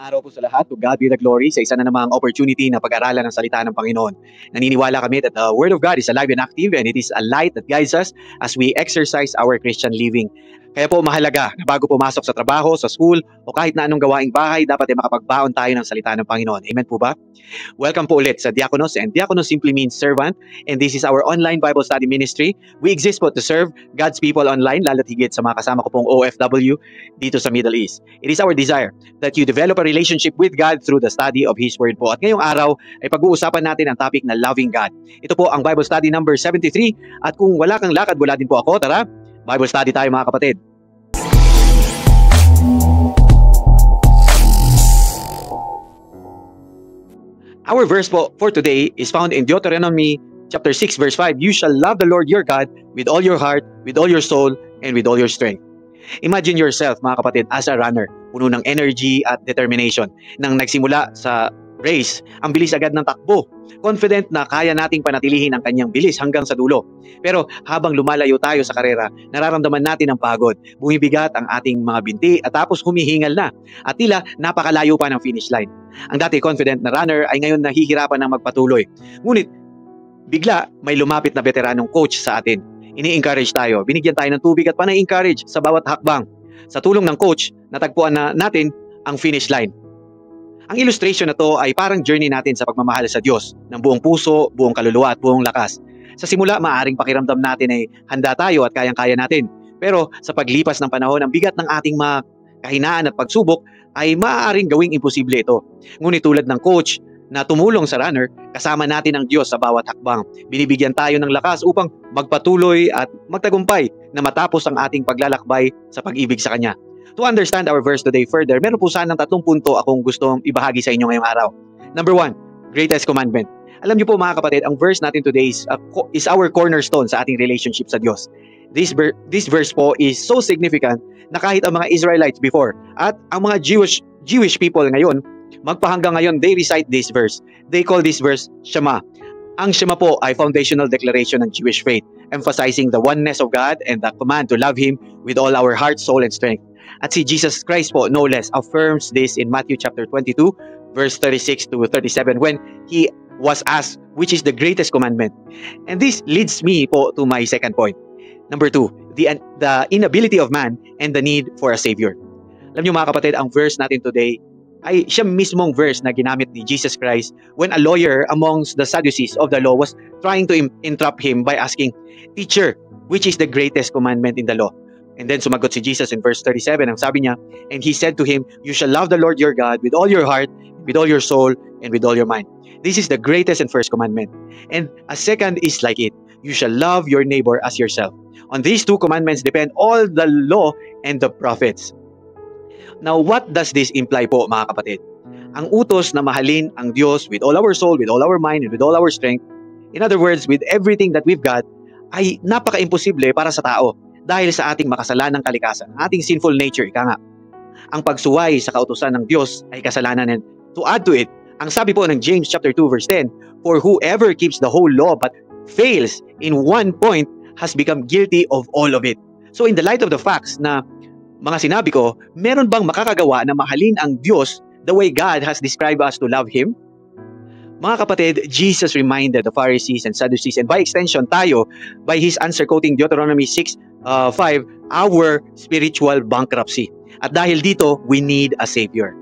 Araw po sa lahat. To God be the glory sa isa na namang opportunity na pag-aralan ng salita ng Panginoon. Naniniwala kami that the Word of God is alive and active and it is a light that guides us as we exercise our Christian living. Kaya po mahalaga na bago pumasok sa trabaho, sa school, o kahit na anong gawaing bahay, dapat ay makapagbaon tayo ng salita ng Panginoon. Amen po ba? Welcome po ulit sa Diakonos, and Diakonos simply means servant, and this is our online Bible study ministry. We exist po to serve God's people online, lalo't higit sa mga kasama ko pong OFW dito sa Middle East. It is our desire that you develop a relationship with God through the study of His Word po. At ngayong araw ay pag-uusapan natin ang topic na loving God. Ito po ang Bible study number 73, at kung wala kang lakad, wala din po ako. Tara, Bible study tayo mga kapatid. Our verse po for today is found in Deuteronomy chapter 6 verse 5. You shall love the Lord your God with all your heart, with all your soul, and with all your strength. Imagine yourself mga kapatid as a runner, puno ng energy at determination. Nang nagsimula sa race, ang bilis agad ng takbo. Confident na kaya nating panatilihin ang kanyang bilis hanggang sa dulo. Pero habang lumalayo tayo sa karera, nararamdaman natin ang pagod. Bumibigat ang ating mga binti at tapos humihingal na. At tila napakalayo pa ng finish line. Ang dati confident na runner ay ngayon nahihirapan ng magpatuloy. Ngunit bigla may lumapit na veteranong coach sa atin. Ini-encourage tayo, binigyan tayo ng tubig at panay-encourage sa bawat hakbang. Sa tulong ng coach, natagpuan na natin ang finish line. Ang illustration na to ay parang journey natin sa pagmamahal sa Diyos ng buong puso, buong kaluluwa at buong lakas. Sa simula, maaaring pakiramdam natin ay handa tayo at kayang-kaya natin. Pero sa paglipas ng panahon, ang bigat ng ating mga kahinaan at pagsubok ay maaaring gawing imposible ito. Ngunit tulad ng coach na tumulong sa runner, kasama natin ang Diyos sa bawat hakbang. Binibigyan tayo ng lakas upang magpatuloy at magtagumpay na matapos ang ating paglalakbay sa pag-ibig sa Kanya. To understand our verse today further, meron po sanang 3 punto akong gustong ibahagi sa inyo ngayong araw. Number 1, greatest commandment. Alam niyo po mga kapatid, ang verse natin today is our cornerstone sa ating relationship sa Diyos. This verse po is so significant na kahit ang mga Israelites before at ang mga Jewish people ngayon, magpahanggang ngayon, they recite this verse. They call this verse Shema. Ang Shema po ay foundational declaration ng Jewish faith, emphasizing the oneness of God and the command to love Him with all our heart, soul, and strength. At si Jesus Christ po, no less, affirms this in Matthew chapter 22, verse 36 to 37, when He was asked, which is the greatest commandment? And this leads me po to my second point. Number 2, the inability of man and the need for a Savior. Alam niyo mga kapatid, ang verse natin today ay siya mismong verse na ginamit ni Jesus Christ when a lawyer amongst the Sadducees of the law was trying to entrap Him by asking, Teacher, which is the greatest commandment in the law? And then sumagot si Jesus in verse 37, ang sabi niya, and He said to him, You shall love the Lord your God with all your heart, with all your soul, and with all your mind. This is the greatest and first commandment. And a second is like it. You shall love your neighbor as yourself. On these 2 commandments depend all the law and the prophets. Now, what does this imply po mga kapatid? Ang utos na mahalin ang Diyos with all our soul, with all our mind, and with all our strength, in other words, with everything that we've got, ay napaka-imposible para sa tao dahil sa ating makasalanang kalikasan, ating sinful nature, ika nga. Ang pagsuway sa kautusan ng Diyos ay kasalanan, and to add to it, ang sabi po ng James chapter 2 verse 10, For whoever keeps the whole law but fails in one point has become guilty of all of it. So in the light of the facts na mga sinabi ko, meron bang makakagawa na mahalin ang Diyos the way God has described us to love Him? Mga kapatid, Jesus reminded the Pharisees and Sadducees, and by extension tayo, by His answer quoting Deuteronomy 6:5, our spiritual bankruptcy. At dahil dito, we need a Savior.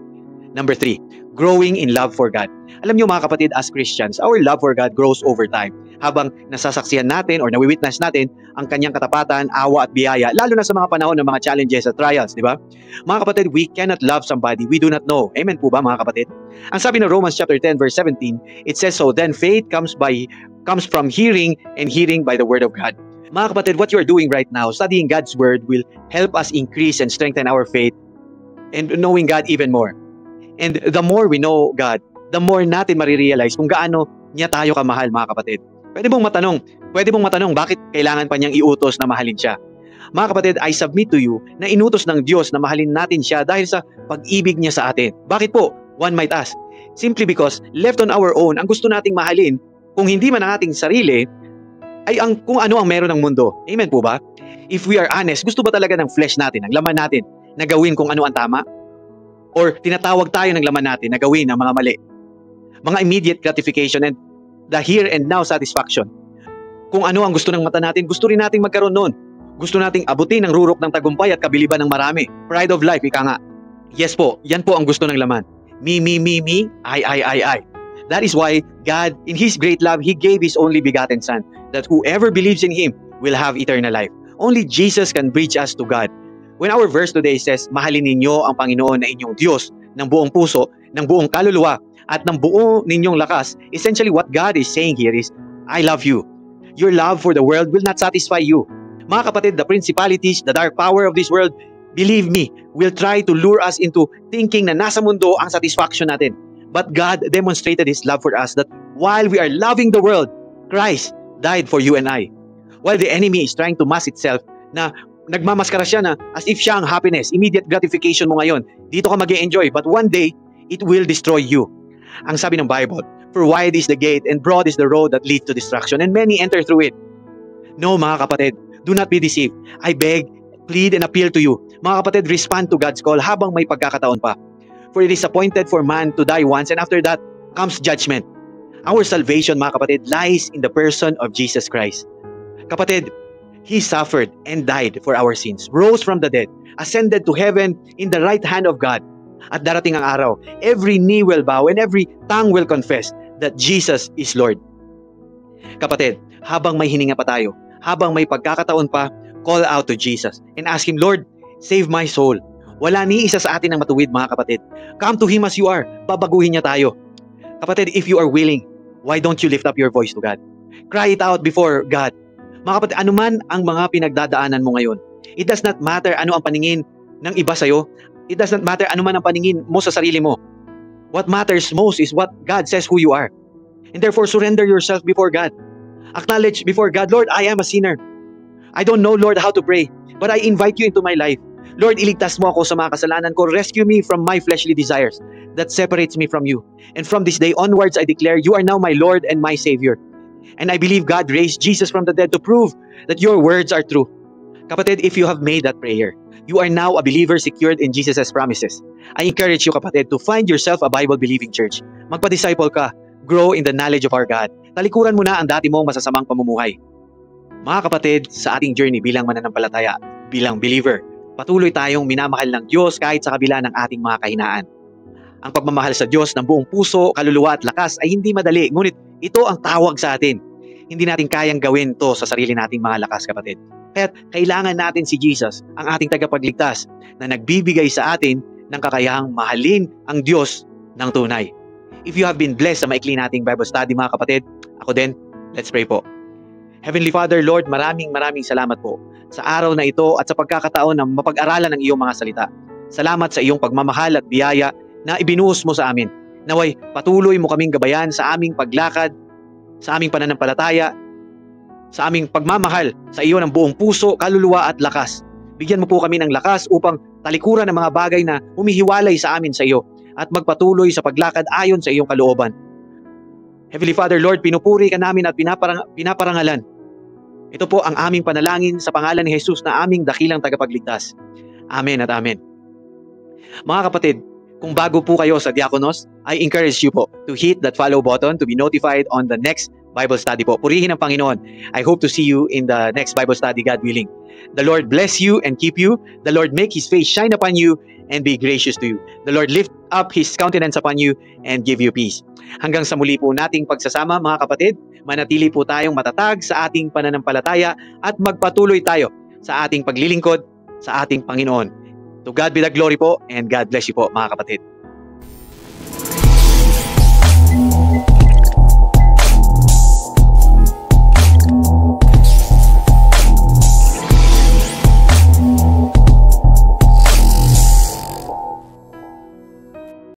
Number 3, growing in love for God. Alam niyo mga kapatid, as Christians, our love for God grows over time. Habang nasasaksihan natin or nawiwitness natin ang Kanyang katapatan, awa at biyaya, lalo na sa mga panahon ng mga challenges at trials, di ba? Mga kapatid, we cannot love somebody we do not know. Amen po ba mga kapatid? Ang sabi ng Romans chapter 10 verse 17, it says, So then faith comes from hearing, and hearing by the word of God. Mga kapatid, what you are doing right now, studying God's word, will help us increase and strengthen our faith and knowing God even more. And the more we know God, the more natin marirealize kung gaano niya tayo kamahal mga kapatid. Pwede mong matanong bakit kailangan pa niyang iutos na mahalin siya. Mga kapatid, I submit to you na inutos ng Diyos na mahalin natin siya dahil sa pag-ibig niya sa atin. Bakit po? One might ask. Simply because left on our own, ang gusto nating mahalin, kung hindi man ang ating sarili, ay kung ano ang meron ng mundo. Amen po ba? If we are honest, gusto ba talaga ng flesh natin, ng laman natin, na gawin kung ano ang tama? or tinatawag tayo ng laman natin na gawin ang mga mali. Mga immediate gratification and the here and now satisfaction. Kung ano ang gusto ng mata natin, gusto rin nating magkaroon noon. Gusto nating abutin ang rurok ng tagumpay at kabiliban ng marami. Pride of life, ika nga. Yes po, yan po ang gusto ng laman. Me, I. That is why God, in His great love, He gave His only begotten Son, that whoever believes in Him will have eternal life. Only Jesus can bridge us to God. When our verse today says, mahalin ninyo ang Panginoon na inyong Diyos ng buong puso, ng buong kaluluwa, at ng buong ninyong lakas, essentially what God is saying here is, I love you. Your love for the world will not satisfy you. Mga kapatid, the principalities, the dark power of this world, believe me, will try to lure us into thinking na nasa mundo ang satisfaction natin. But God demonstrated His love for us that while we are loving the world, Christ died for you and I. While the enemy is trying to mask itself na nagmamaskara siya na as if siya ang happiness, immediate gratification mo ngayon. Dito ka mag-e-enjoy, but one day, it will destroy you. Ang sabi ng Bible, for wide is the gate and broad is the road that leads to destruction and many enter through it. No, mga kapatid, do not be deceived. I beg, plead, and appeal to you. Mga kapatid, respond to God's call habang may pagkakataon pa. For it is appointed for man to die once and after that comes judgment. Our salvation, mga kapatid, lies in the person of Jesus Christ. Kapatid, He suffered and died for our sins, rose from the dead, ascended to heaven in the right hand of God. At darating ang araw, every knee will bow and every tongue will confess that Jesus is Lord. Kapatid, habang may hininga pa tayo, habang may pagkakataon pa, call out to Jesus and ask Him, Lord, save my soul. Wala ni isa sa atin ang matuwid, mga kapatid. Come to Him as you are. Babaguhin niya tayo. Kapatid, if you are willing, why don't you lift up your voice to God? Cry it out before God. Mga kapatid, anuman ang mga pinagdadaanan mo ngayon, it does not matter ano ang paningin ng iba sa'yo. It does not matter anuman ang paningin mo sa sarili mo. What matters most is what God says who you are. And therefore, surrender yourself before God. Acknowledge before God, Lord, I am a sinner. I don't know, Lord, how to pray, but I invite you into my life. Lord, iligtas mo ako sa mga kasalanan ko. Rescue me from my fleshly desires that separates me from you. And from this day onwards, I declare, you are now my Lord and my Savior. And I believe God raised Jesus from the dead to prove that your words are true. Kapatid, if you have made that prayer, you are now a believer secured in Jesus' promises. I encourage you, kapatid, to find yourself a Bible-believing church. Magpa-disciple ka. Grow in the knowledge of our God. Talikuran mo na ang dati mong masasamang pamumuhay. Mga kapatid, sa ating journey bilang mananampalataya, bilang believer, patuloy tayong minamahal ng Diyos kahit sa kabila ng ating mga kahinaan. Ang pagmamahal sa Diyos ng buong puso, kaluluwa at lakas ay hindi madali, ngunit ito ang tawag sa atin. Hindi natin kayang gawin to sa sarili nating mga lakas, kapatid. Kaya kailangan natin si Jesus, ang ating tagapagligtas, na nagbibigay sa atin ng kakayahang mahalin ang Diyos ng tunay. If you have been blessed sa maikli nating Bible study, mga kapatid, ako din, let's pray po. Heavenly Father, Lord, maraming salamat po sa araw na ito at sa pagkakataon na mapag-aralan ng iyong mga salita. Salamat sa iyong pagmamahal at biyaya na ibinuhos mo sa amin. Naway, patuloy mo kaming gabayan sa aming paglakad, sa aming pananampalataya, sa aming pagmamahal sa iyo ng buong puso, kaluluwa at lakas. Bigyan mo po kami ng lakas upang talikuran ang mga bagay na humihiwalay sa amin sa iyo at magpatuloy sa paglakad ayon sa iyong kalooban. Heavenly Father, Lord, pinupuri ka namin at pinaparangalan. Ito po ang aming panalangin sa pangalan ni Jesus na aming dakilang tagapagligtas. Amen at amen. Mga kapatid, kung bago po kayo sa Diakonos, I encourage you po to hit that follow button to be notified on the next Bible study po. Purihin ang Panginoon. I hope to see you in the next Bible study, God willing. The Lord bless you and keep you. The Lord make His face shine upon you and be gracious to you. The Lord lift up His countenance upon you and give you peace. Hanggang sa muli po nating pagsasama, mga kapatid, manatili po tayong matatag sa ating pananampalataya at magpatuloy tayo sa ating paglilingkod sa ating Panginoon. To God be the glory po and God bless you po, mga kapatid.